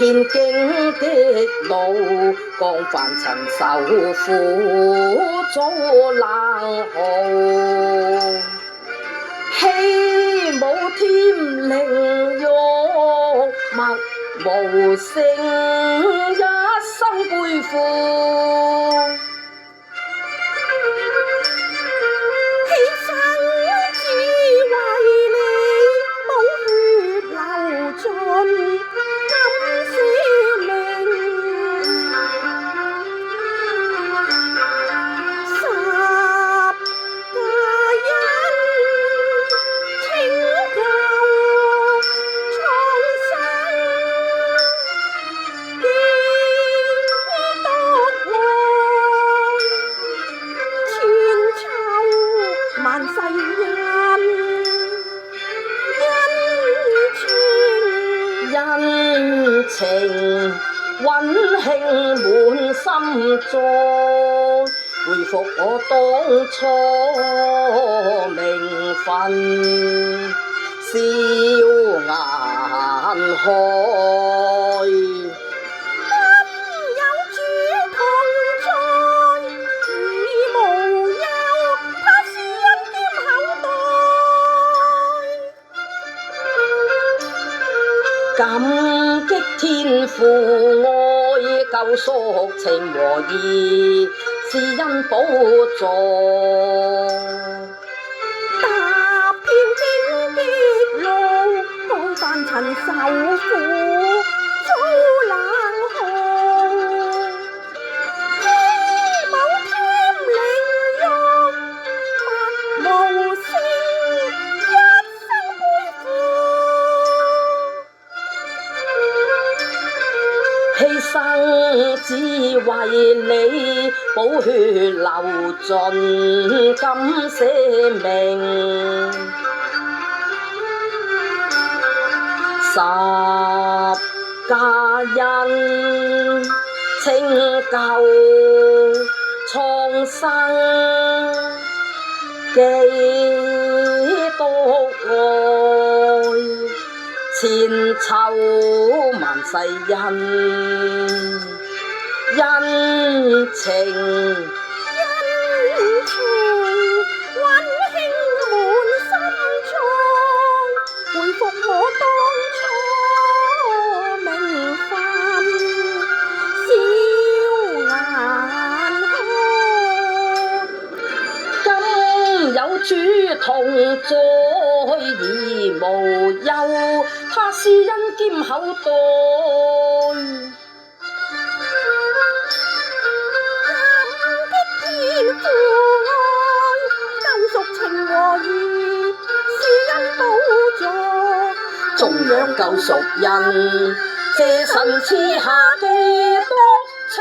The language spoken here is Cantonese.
經的路，江帆曾受苦遭冷酷，起舞添靈玉墨無聲，一生背負。恩情溫馨滿心中，回復我當初名分，笑顏開。感激天父愛救贖情和義，是恩寶座。踏遍荊棘路，江帆曾受苦遭冷酷，起舞添靈玉墨無聲，一生背負。犧牲只為你，寶血流盡，甘捨命。十架恩拯救蒼生，幾多愛千秋萬世恩情溫馨滿心中，回復我當初名分，笑顏開。今有主同在而無憂，他施恩兼厚待。頌揚救贖人，這神賜下幾多拯